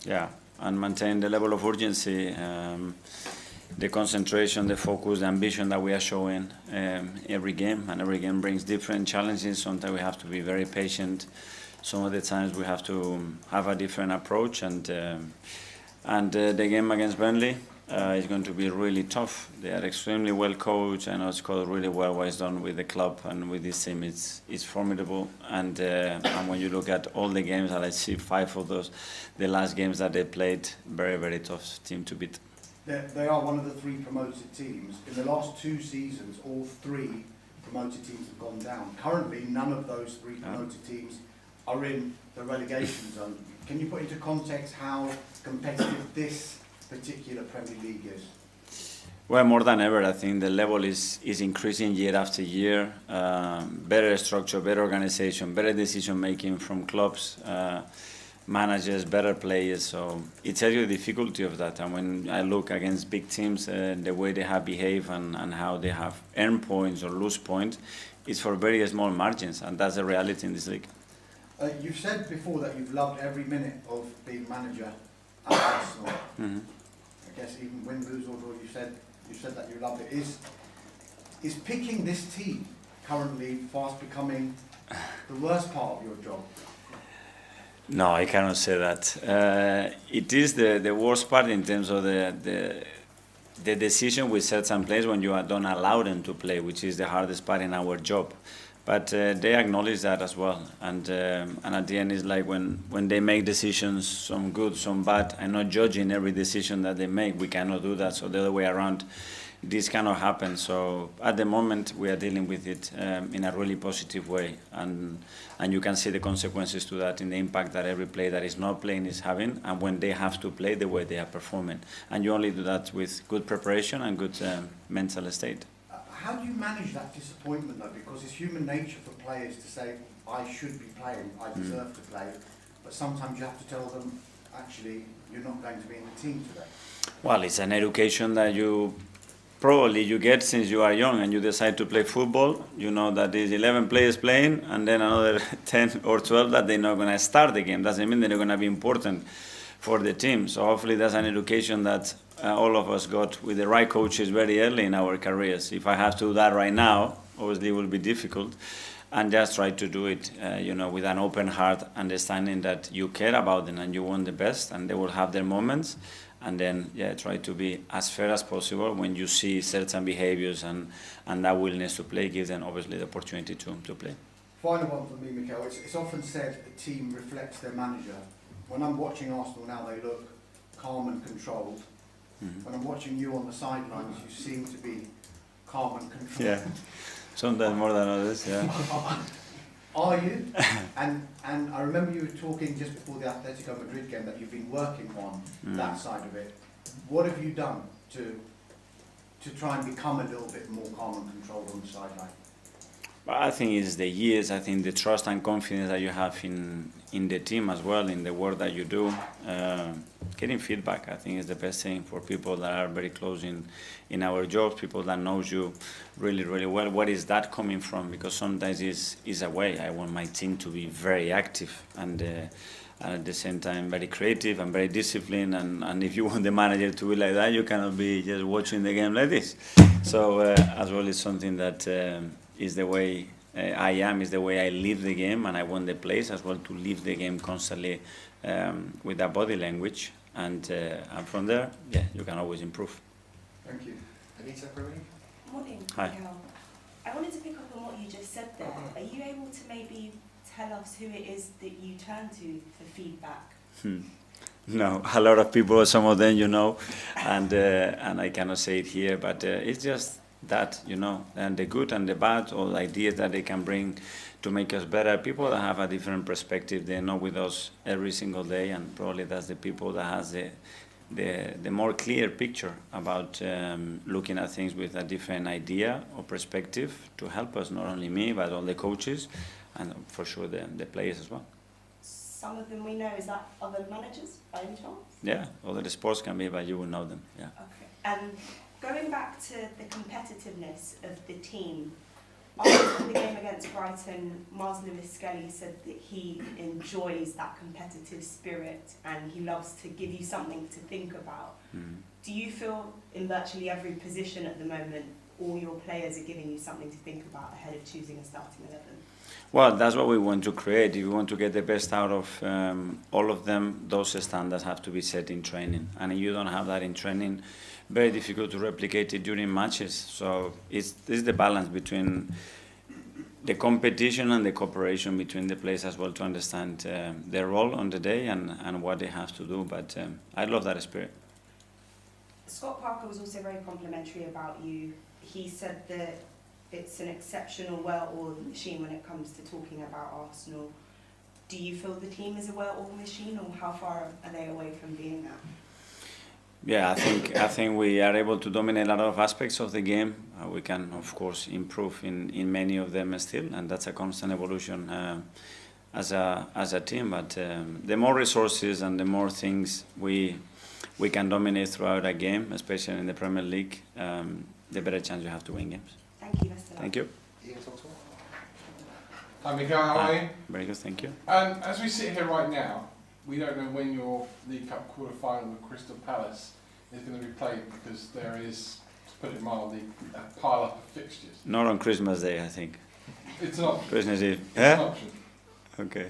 Yeah, and maintain the level of urgency, the concentration, the focus, the ambition that we are showing every game. And every game brings different challenges. Sometimes we have to be very patient. Some of the times we have to have a different approach. And the game against Burnley is going to be really tough. They are extremely well coached. I know it's called really well what is done with the club and with this team. It's formidable. And when you look at all the games, and I see 5 of those, the last games that they played, very, very tough team to beat. They are one of the 3 promoted teams. In the last 2 seasons, all 3 promoted teams have gone down. Currently, none of those 3 promoted teams are in the relegation zone. Can you put into context how competitive this particular Premier League is? Well, more than ever, I think the level is increasing year after year. Better structure, better organization, better decision making from clubs, managers, better players. So it tells you the difficulty of that. And when I look against big teams, the way they have behaved and how they have earned points or lose points, it's for very small margins, and that's the reality in this league. You've said before that you've loved every minute of being manager at Arsenal. Mm-hmm. I guess even win, lose or draw, you said that you loved it. Is picking this team currently fast becoming the worst part of your job? No, I cannot say that. It is the worst part in terms of the decision we set some players when you don't allow them to play, which is the hardest part in our job. But they acknowledge that as well, and at the end it's like when they make decisions, some good, some bad. I'm not judging every decision that they make. We cannot do that. So the other way around, this cannot happen. So at the moment we are dealing with it in a really positive way, and you can see the consequences to that in the impact that every player that is not playing is having, and when they have to play, the way they are performing. And you only do that with good preparation and good mental state. How do you manage that disappointment though? Because it's human nature for players to say, I should be playing, I deserve to play, but sometimes you have to tell them, actually, you're not going to be in the team today. Well, it's an education that you get since you are young and you decide to play football. You know that there's 11 players playing and then another 10 or 12 that they're not going to start the game. Doesn't mean they're not going to be important for the team. So hopefully that's an education that all of us got with the right coaches very early in our careers. If I have to do that right now, obviously it will be difficult. And just try to do it, with an open heart, understanding that you care about them and you want the best, and they will have their moments. And then, try to be as fair as possible when you see certain behaviors and that willingness to play, give them obviously the opportunity to play. Final one for me, Mikel. It's often said a team reflects their manager. When I'm watching Arsenal now, they look calm and controlled. Mm-hmm. When I'm watching you on the sidelines, you seem to be calm and controlled. Yeah, sometimes more than others, yeah. Are you? And I remember you were talking just before the Atletico Madrid game that you've been working on that side of it. What have you done to try and become a little bit more calm and controlled on the sideline? I think it's the years. I think the trust and confidence that you have in the team as well, in the work that you do. Getting feedback, I think, is the best thing for people that are very close in our jobs, people that knows you really, really well. Where is that coming from? Because sometimes it's a way. I want my team to be very active and at the same time very creative and very disciplined. And if you want the manager to be like that, you cannot be just watching the game like this. So as well, it's something that is the way I am, is the way I live the game, and I want the players as well to live the game constantly with that body language, and from there, you can always improve. Thank you. Anita, Morning, Hi. Mikel. I wanted to pick up on what you just said there. Are you able to maybe tell us who it is that you turn to for feedback? No, a lot of people, some of them, and I cannot say it here, but it's just that, and the good and the bad, all the ideas that they can bring to make us better. People that have a different perspective, they're not with us every single day, and probably that's the people that has the more clear picture about looking at things with a different idea or perspective to help us, not only me, but all the coaches, and for sure the players as well. Some of them we know, is that other managers by any chance? Yeah, other sports can be, but you will know them, yeah. Okay. And going back to the competitiveness of the team, After the game against Brighton, Mars Lewis Skelly said that he enjoys that competitive spirit and he loves to give you something to think about. Do you feel in virtually every position at the moment, all your players are giving you something to think about ahead of choosing a starting 11? Well, that's what we want to create. If we want to get the best out of all of them, those standards have to be set in training. And if you don't have that in training, very difficult to replicate it during matches. So this is the balance between the competition and the cooperation between the players as well to understand their role on the day and what they have to do. But I love that spirit. Scott Parker was also very complimentary about you. He said that it's an exceptional, well-oiled machine when it comes to talking about Arsenal. Do you feel the team is a well-oiled machine, or how far are they away from being that? Yeah, I think we are able to dominate a lot of aspects of the game. We can, of course, improve in many of them still, and that's a constant evolution as a team. But the more resources and the more things we can dominate throughout a game, especially in the Premier League, the better chance you have to win games. Thank you, Mr. Thank you. Hi Mikel, how are you? Very good, thank you. As we sit here right now, we don't know when your League Cup quarter-final with Crystal Palace is going to be played because there is, to put it mildly, a pile-up of fixtures. Not on Christmas Day, I think. It's an option. Christmas Eve. It's an option. Okay.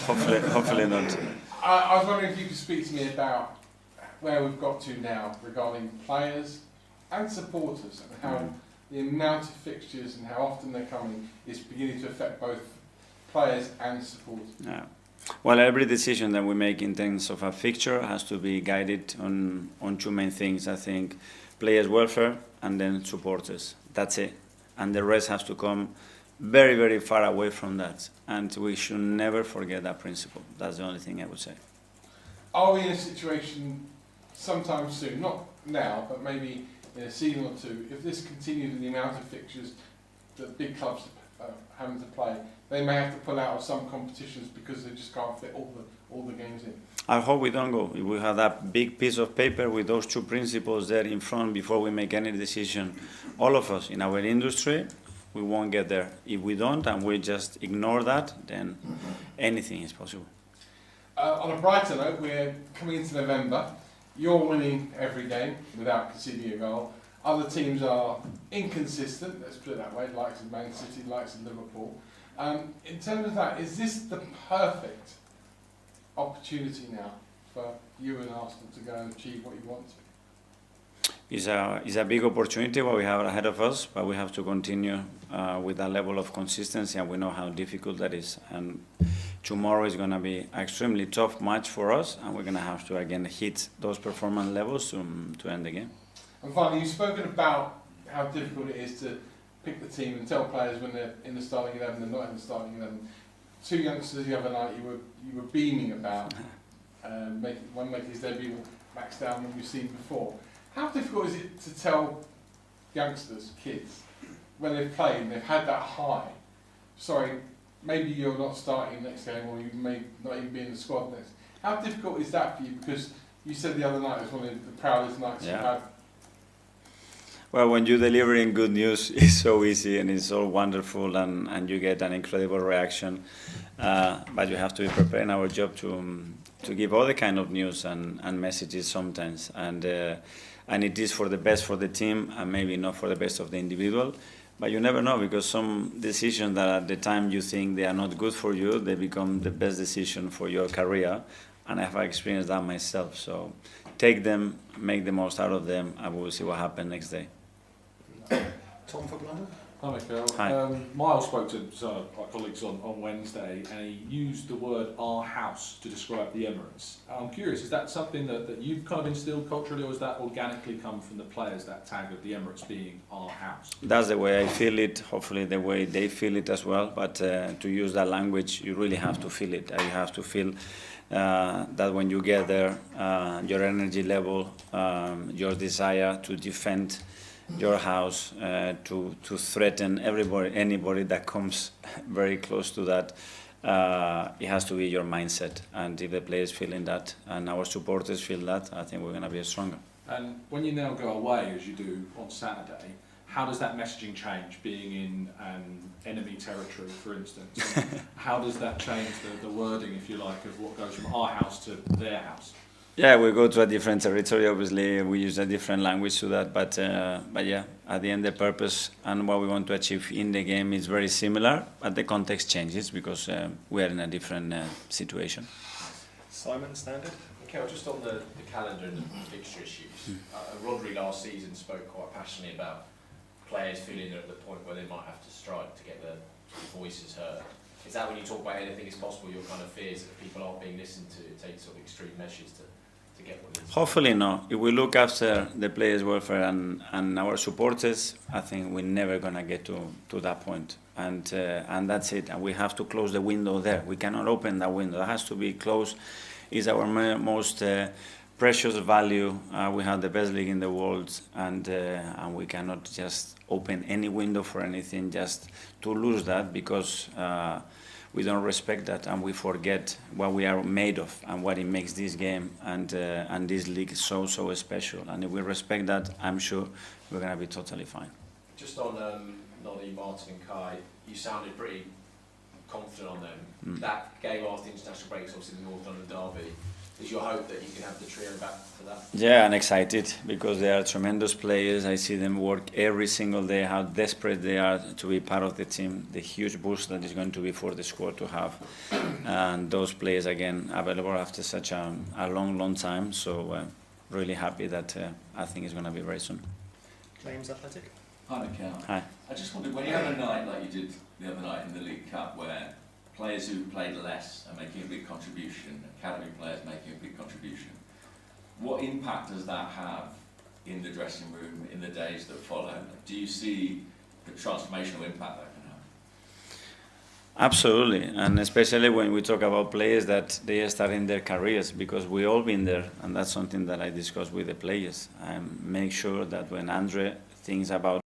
Hopefully not. I was wondering if you could speak to me about where we've got to now regarding players and supporters and how the amount of fixtures and how often they're coming is beginning to affect both players and supporters. Yeah. Well, every decision that we make in terms of a fixture has to be guided on two main things. I think players' welfare and then supporters. That's it. And the rest has to come very, very far away from that. And we should never forget that principle. That's the only thing I would say. Are we in a situation sometime soon, not now, but maybe in a season or two, if this continues in the amount of fixtures that big clubs are having to play, they may have to pull out of some competitions because they just can't fit all the games in? I hope we don't go. If we have that big piece of paper with those two principles there in front before we make any decision, all of us in our industry, we won't get there. If we don't and we just ignore that, then anything is possible. On a brighter note, we're coming into November. You're winning every game without conceding a goal. Other teams are inconsistent, let's put it that way, likes of Man City, likes of Liverpool. In terms of that, is this the perfect opportunity now for you and Arsenal to go and achieve what you want to? It's a big opportunity what we have ahead of us, but we have to continue with that level of consistency, and we know how difficult that is. And tomorrow is going to be an extremely tough match for us, and we're going to have to again hit those performance levels to end the game. And finally, you've spoken about how difficult it is to pick the team and tell players when they're in the starting 11 and not in the starting 11. Two youngsters the other night you were beaming about, one making his debut, Max Down, than we've seen before. How difficult is it to tell youngsters, kids, when they've played and they've had that high, sorry, maybe you're not starting next game or you may not even be in the squad next. How difficult is that for you? Because you said the other night it was one of the proudest nights you've had. Well, when you're delivering good news, it's so easy and it's so wonderful and you get an incredible reaction. But you have to be prepared in our job to give all the kind of news and messages sometimes. And it is for the best for the team and maybe not for the best of the individual. But you never know, because some decisions that at the time you think they are not good for you, they become the best decision for your career. And I have experienced that myself. So take them, make the most out of them, and we'll see what happens next day. Tom from London. Hi Mikel. Hi. Miles spoke to some of our colleagues on Wednesday and he used the word "our house" to describe the Emirates. I'm curious, is that something that you've kind of instilled culturally, or has that organically come from the players, that tag of the Emirates being our house? That's the way I feel it, hopefully the way they feel it as well. But to use that language, you really have to feel it. You have to feel that when you get there, your energy level, your desire to defend your house, to threaten anybody that comes very close to that, it has to be your mindset. And if the players feeling that and our supporters feel that, I think we're going to be stronger. And when you now go away, as you do on Saturday, how does that messaging change, being in enemy territory, for instance? How does that change the wording, if you like, of what goes from our house to their house? Yeah, we go to a different territory. Obviously, we use a different language to that. But yeah, at the end, the purpose and what we want to achieve in the game is very similar, but the context changes because we are in a different situation. Simon, Standard? Mikel, just on the calendar and the fixture issues, Rodri last season spoke quite passionately about players feeling they're at the point where they might have to strike to get their voices heard. Is that when you talk about anything is possible, your kind of fears that people aren't being listened to, it takes sort of extreme measures to get what it is? Hopefully not. If we look after the players' welfare and our supporters, I think we're never going to get to that point. And that's it. And we have to close the window there. We cannot open that window. It has to be closed. It's our most precious value. We have the best league in the world, and we cannot just open any window for anything just to lose that because we don't respect that and we forget what we are made of and what it makes this game and this league so special. And if we respect that, I'm sure we're going to be totally fine. Just on Noddy, Martin and Kai, you sounded pretty confident on them. That game after the international breaks, obviously the North London derby, is your hope that you can have the trio back for that? Yeah, I'm excited because they are tremendous players. I see them work every single day, how desperate they are to be part of the team, the huge boost that is going to be for the squad to have. And those players, again, available after such a long time. So really happy that I think it's going to be very soon. Claims Athletic? Hi, Mikel. Hi. I just wondered, when you have a night like you did the other night in the League Cup, where players who played less are making a big contribution, academy players making a big contribution, what impact does that have in the dressing room in the days that follow? Do you see the transformational impact that can have? Absolutely, and especially when we talk about players that they are starting their careers, because we all been there, and that's something that I discuss with the players. I make sure that when Andre thinks about